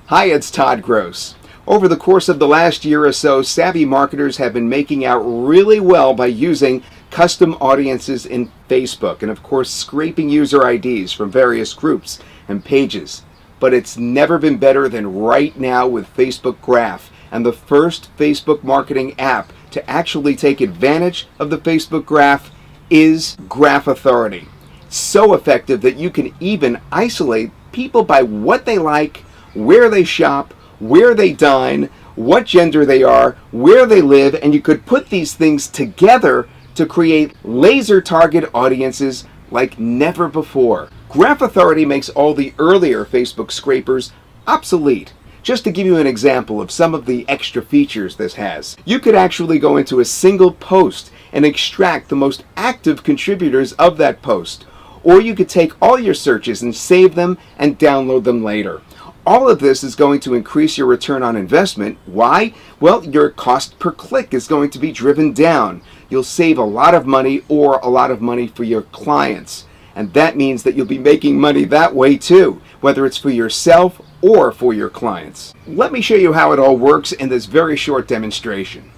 Hi, it's Todd Gross. Over the course of the last year or so, savvy marketers have been making out really well by using custom audiences in Facebook and, of course, scraping user IDs from various groups and pages. But it's never been better than right now with Facebook Graph, and the first Facebook marketing app to actually take advantage of the Facebook Graph is Graph Authority. So effective that you can even isolate people by what they like, where they shop, where they dine, what gender they are, where they live, and you could put these things together to create laser target audiences like never before. Graph Authority makes all the earlier Facebook scrapers obsolete. Just to give you an example of some of the extra features this has, you could actually go into a single post and extract the most active contributors of that post. Or you could take all your searches and save them and download them later. All of this is going to increase your return on investment. Why? Well, your cost per click is going to be driven down. You'll save a lot of money or a lot of money for your clients. And that means that you'll be making money that way too, whether it's for yourself or for your clients. Let me show you how it all works in this very short demonstration.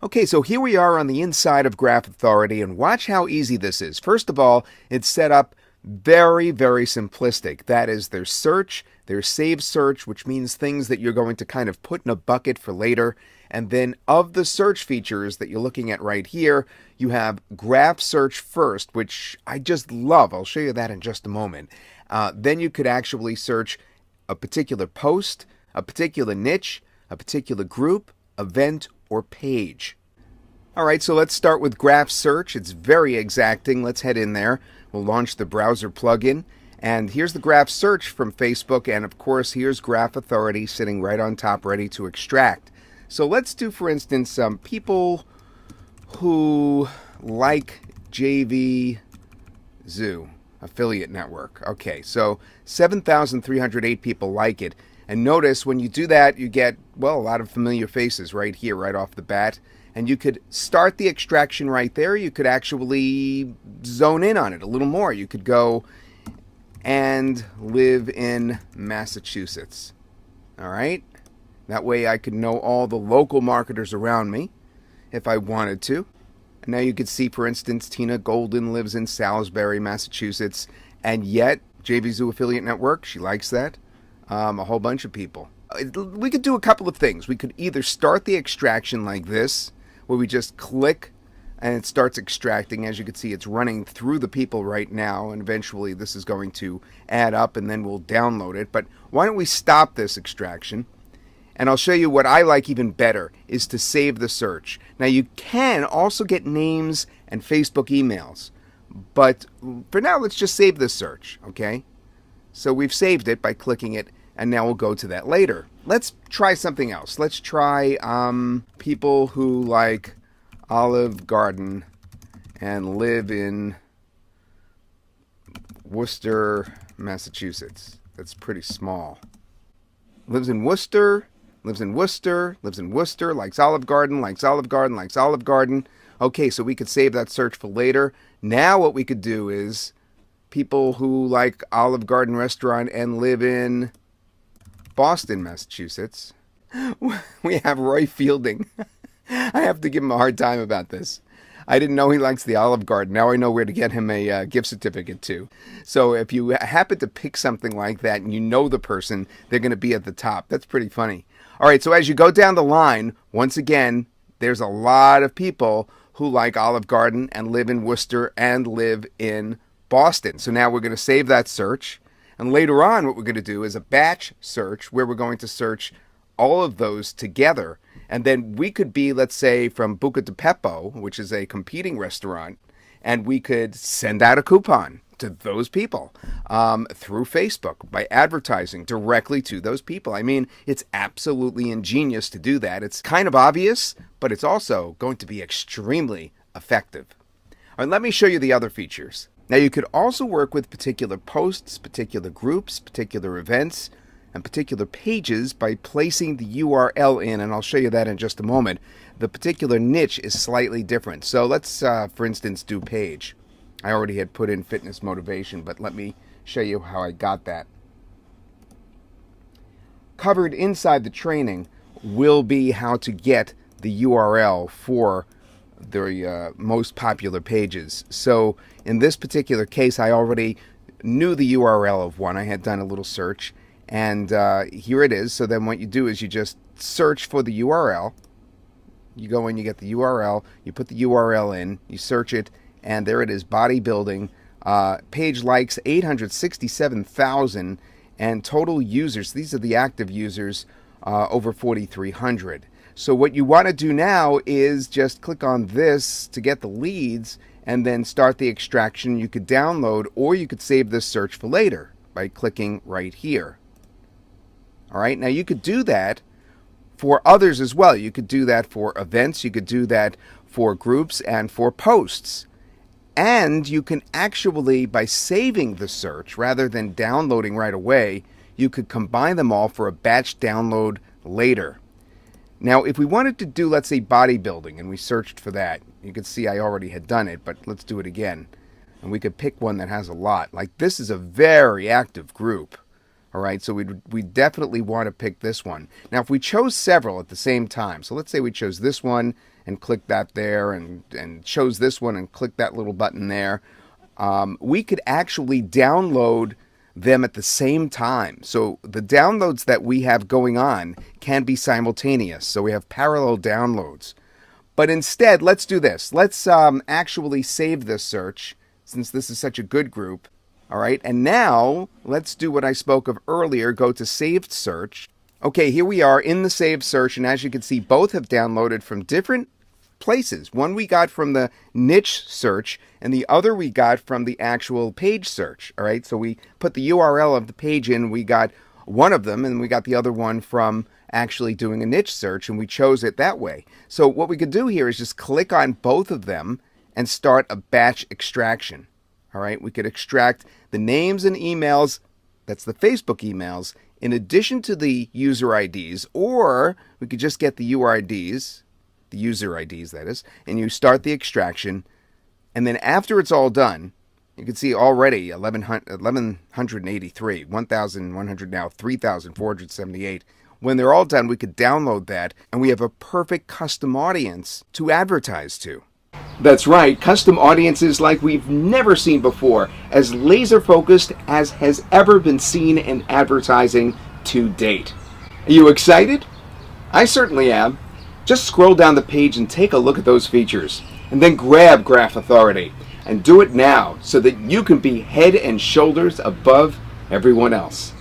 Okay, so here we are on the inside of Graph Authority, and watch how easy this is. First of all, it's set up very, very simplistic. That is, there's search, there's save search, which means things that you're going to kind of put in a bucket for later. And then of the search features that you're looking at right here, you have Graph Search first, which I just love. I'll show you that in just a moment. Then you could actually search a particular post, a particular niche, a particular group, event, or page. All right, so let's start with Graph Search. It's very exacting. Let's head in there. We'll launch the browser plugin. And here's the Graph Search from Facebook. And of course, here's Graph Authority sitting right on top, ready to extract. So let's do, for instance, people who like JV Zoo affiliate network. Okay, so 7,308 people like it. And notice when you do that, you get, well, a lot of familiar faces right here, right off the bat. And you could start the extraction right there. You could actually zone in on it a little more. You could go and live in Massachusetts. All right? That way I could know all the local marketers around me if I wanted to. And now you could see, for instance, Tina Golden lives in Salisbury, Massachusetts. And yet, JV Zoo Affiliate Network, she likes that. A whole bunch of people. We could do a couple of things. We could either start the extraction like this, where we just click and it starts extracting. As you can see, it's running through the people right now, and eventually this is going to add up and then we'll download it. But why don't we stop this extraction? And I'll show you what I like even better is to save the search. Now you can also get names and Facebook emails, but for now let's just save the search, okay? So we've saved it by clicking it, and now we'll go to that later. Let's try something else. Let's try people who like Olive Garden and live in Worcester, Massachusetts. That's pretty small. Lives in Worcester, lives in Worcester, lives in Worcester, likes Olive Garden, likes Olive Garden, likes Olive Garden. Okay, so we could save that search for later. Now what we could do is people who like Olive Garden restaurant and live in Boston, Massachusetts. We have Roy Fielding. I have to give him a hard time about this. I didn't know he likes the Olive Garden. Now I know where to get him a gift certificate to. So if you happen to pick something like that and you know the person, they're going to be at the top. That's pretty funny. All right, so as you go down the line, once again, there's a lot of people who like Olive Garden and live in Worcester and live in Boston. So now we're going to save that search. And later on, what we're going to do is a batch search where we're going to search all of those together. And then we could be, let's say, from Buca di Beppo, which is a competing restaurant, and we could send out a coupon to those people through Facebook by advertising directly to those people. I mean, it's absolutely ingenious to do that. It's kind of obvious, but it's also going to be extremely effective. All right, let me show you the other features. Now, you could also work with particular posts, particular groups, particular events, and particular pages by placing the URL in, and I'll show you that in just a moment. The particular niche is slightly different. So let's, for instance, do page. I already had put in fitness motivation, but let me show you how I got that. covered inside the training will be how to get the URL for the most popular pages. So in this particular case, I already knew the URL of one. I had done a little search, and here it is. So then what you do is you just search for the URL. You go in, you get the URL, you put the URL in, you search it, and there it is, bodybuilding. Page likes 867,000, and total users, these are the active users, over 4,300. So what you want to do now is just click on this to get the leads and then start the extraction. You could download, or you could save this search for later by clicking right here. All right, now you could do that for others as well. You could do that for events, you could do that for groups and for posts. And you can actually, by saving the search rather than downloading right away, you could combine them all for a batch download later. Now, if we wanted to do, let's say, bodybuilding, and we searched for that, you can see I already had done it, but let's do it again. And we could pick one that has a lot. Like, this is a very active group. All right, so we definitely want to pick this one. Now, if we chose several at the same time, so let's say we chose this one and click that there, and chose this one and click that little button there, we could actually download them at the same time. So the downloads that we have going on can be simultaneous. So we have parallel downloads. But instead, let's do this. Let's actually save this search, since this is such a good group. All right, and now let's do what I spoke of earlier. Go to saved search. Okay, here we are in the saved search, and as you can see, both have downloaded from different places. One we got from the niche search, and the other we got from the actual page search. All right, so we put the URL of the page in, we got one of them, and we got the other one from actually doing a niche search, and we chose it that way. So what we could do here is just click on both of them and start a batch extraction. All right, we could extract the names and emails, that's the Facebook emails, in addition to the user IDs, or we could just get the UIDs, the user IDs that is, and you start the extraction, and then after it's all done, you can see already 1,183, 1,100 now, 3,478. When they're all done, we could download that, and we have a perfect custom audience to advertise to. That's right, custom audiences like we've never seen before, as laser focused as has ever been seen in advertising to date. Are you excited? I certainly am. Just scroll down the page and take a look at those features, and then grab Graph Authority, and do it now so that you can be head and shoulders above everyone else.